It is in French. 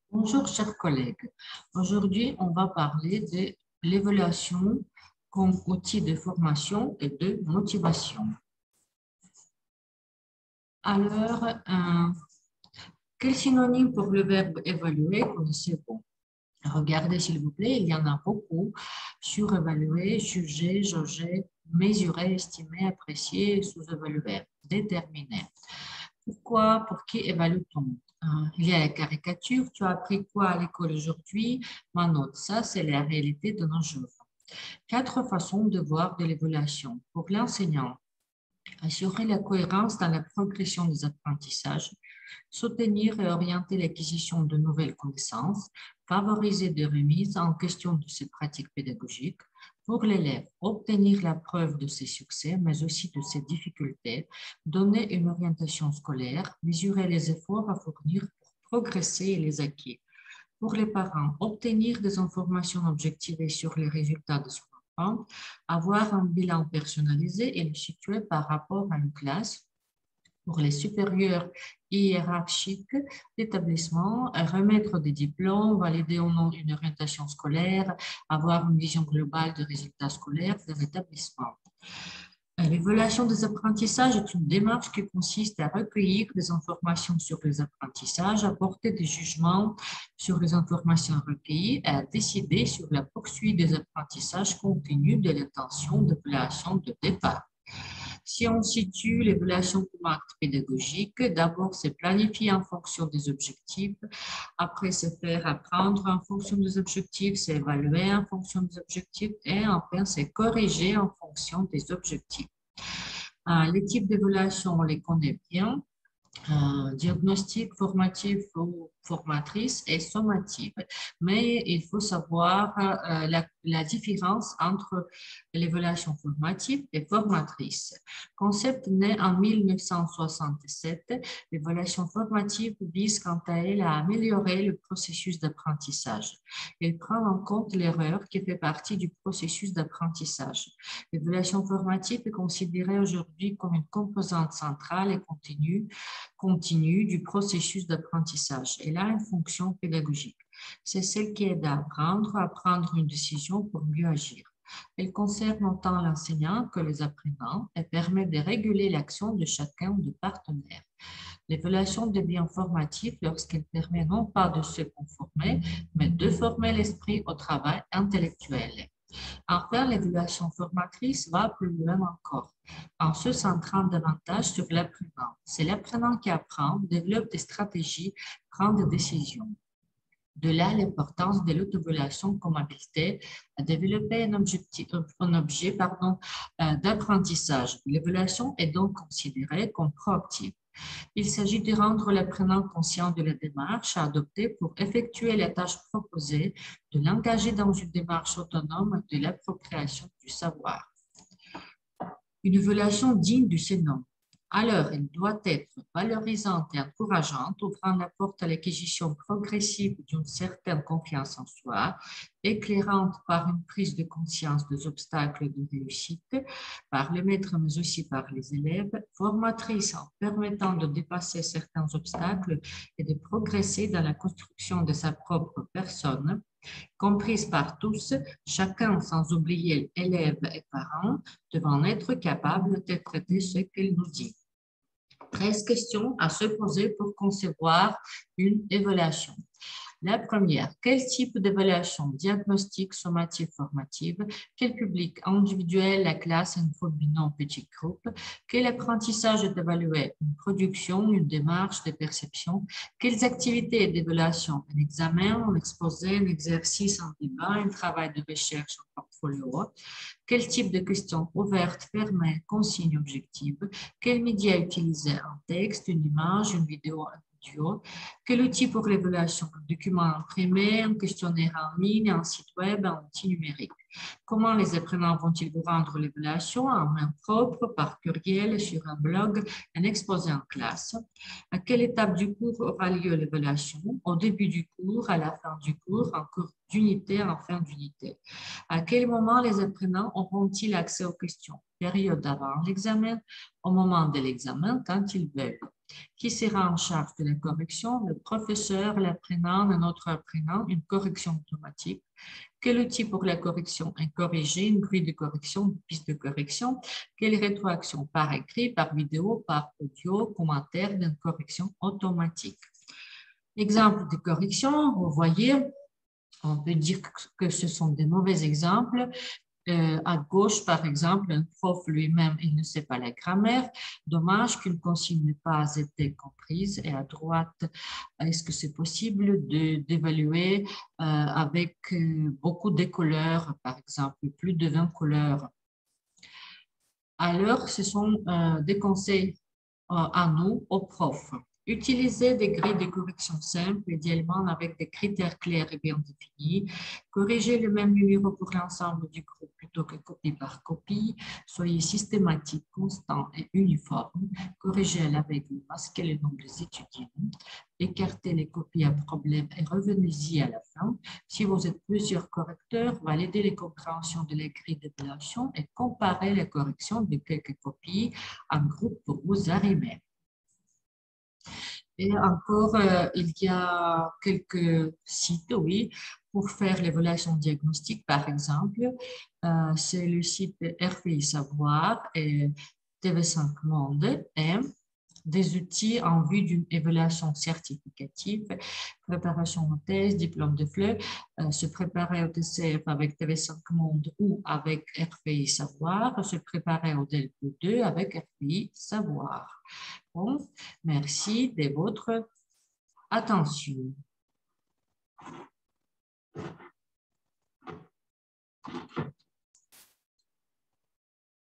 Bonjour chers collègues, aujourd'hui on va parler de l'évaluation comme outil de formation et de motivation. Alors, quel synonyme pour le verbe évaluer connaissez-vous? Regardez s'il vous plaît, il y en a beaucoup. Surévaluer, juger, jauger, mesurer, estimer, apprécier, sous-évaluer, déterminer. Pourquoi, pour qui évalue-t-on? Il y a la caricature, tu as appris quoi à l'école aujourd'hui? Ma note, ça c'est la réalité de nos jours. Quatre façons de voir de l'évaluation. Pour l'enseignant, assurer la cohérence dans la progression des apprentissages, soutenir et orienter l'acquisition de nouvelles connaissances, favoriser des remises en question de ses pratiques pédagogiques. Pour l'élève, obtenir la preuve de ses succès, mais aussi de ses difficultés, donner une orientation scolaire, mesurer les efforts à fournir pour progresser et les acquis. Pour les parents, obtenir des informations objectivées sur les résultats de son enfant, avoir un bilan personnalisé et le situer par rapport à une classe. Pour les supérieurs hiérarchiques d'établissement, remettre des diplômes, valider ou non une orientation scolaire, avoir une vision globale des résultats scolaires de l'établissement. L'évaluation des apprentissages est une démarche qui consiste à recueillir des informations sur les apprentissages, apporter des jugements sur les informations recueillies et à décider sur la poursuite des apprentissages compte tenu de l'intention d'évaluation de départ. Si on situe l'évaluation comme acte pédagogique, d'abord c'est planifier en fonction des objectifs, après c'est faire apprendre en fonction des objectifs, c'est évaluer en fonction des objectifs et enfin c'est corriger en fonction des objectifs. Les types d'évaluation, on les connaît bien. Diagnostic formatif ou formatrice et sommative. Mais il faut savoir la différence entre l'évaluation formative et formatrice. Concept né en 1967, l'évaluation formative vise quant à elle à améliorer le processus d'apprentissage. Elle prend en compte l'erreur qui fait partie du processus d'apprentissage. L'évaluation formative est considérée aujourd'hui comme une composante centrale et continue du processus d'apprentissage. Elle a une fonction pédagogique. C'est celle qui aide à prendre une décision pour mieux agir. Elle concerne autant l'enseignant que les apprenants et permet de réguler l'action de chacun des partenaires. L'évaluation devient formative lorsqu'elle permet non pas de se conformer, mais de former l'esprit au travail intellectuel. Enfin, l'évaluation formatrice va plus loin encore, en se centrant davantage sur l'apprenant. C'est l'apprenant qui apprend, développe des stratégies, prend des décisions. De là l'importance de l'auto-évaluation comme habileté à développer un objet d'apprentissage. L'évaluation est donc considérée comme proactive. Il s'agit de rendre l'apprenant conscient de la démarche à adopter pour effectuer la tâche proposée, de l'engager dans une démarche autonome de l'appropriation du savoir. Une évaluation digne de ce nom. Alors, elle doit être valorisante et encourageante, ouvrant la porte à l'acquisition progressive d'une certaine confiance en soi, éclairante par une prise de conscience des obstacles de réussite, par le maître mais aussi par les élèves, formatrice en permettant de dépasser certains obstacles et de progresser dans la construction de sa propre personne, comprise par tous, chacun sans oublier élèves et parents, devant être capable d'interpréter ce qu'il nous dit. 13 questions à se poser pour concevoir une évaluation. La première, quel type d'évaluation diagnostique, sommative, formative? Quel public individuel, la classe, une fois binôme, petit groupe? Quel apprentissage est évalué? Une production, une démarche de perception? Quelles activités d'évaluation? Un examen, un exposé, un exercice, un débat, un travail de recherche, un portfolio? Quel type de questions ouvertes, fermées, consignes objectives? Quels médias utiliser? Un texte, une image, une vidéo, un audio? Quel outil pour l'évaluation? Un document imprimé, un questionnaire en ligne, un site web, un outil numérique. Comment les apprenants vont-ils vous rendre l'évaluation en main propre, par courriel, sur un blog, un exposé en classe? À quelle étape du cours aura lieu l'évaluation? Au début du cours, à la fin du cours, en cours d'unité, en fin d'unité. À quel moment les apprenants auront-ils accès aux questions? Période avant l'examen, au moment de l'examen, quand ils veulent. Qui sera en charge de la correction? Le professeur, l'apprenant, un autre apprenant, une correction automatique. Quel outil pour la correction? Un corrigé, une grille de correction, une piste de correction. Quelle rétroaction? Par écrit, par vidéo, par audio, commentaire d'une correction automatique. Exemple de correction, vous voyez, on peut dire que ce sont des mauvais exemples. À gauche, par exemple, un prof lui-même, il ne sait pas la grammaire. Dommage qu'une consigne n'ait pas été comprise. Et à droite, est-ce que c'est possible d'évaluer avec beaucoup de couleurs, par exemple, plus de 20 couleurs? Alors, ce sont des conseils à nous, aux profs. Utiliser des grilles de correction simples, idéalement avec des critères clairs et bien définis. Corriger le même numéro pour l'ensemble du groupe plutôt que copie par copie. Soyez systématique, constant et uniforme. Corrigez à la règle, masquez le nombre des étudiants. Écartez les copies à problème et revenez-y à la fin. Si vous êtes plusieurs correcteurs, validez les compréhensions de la grille d'évaluation et comparez les corrections de quelques copies en groupe pour vous arrimer. Et encore, il y a quelques sites, oui, pour faire l'évaluation diagnostique, par exemple. C'est le site RPI Savoir et TV5 Monde et des outils en vue d'une évaluation certificative, préparation aux thèses, diplôme de FLE, se préparer au TCF avec TV5 Monde ou avec RPI Savoir, se préparer au DELP2 avec RPI Savoir. Bon, merci de votre attention.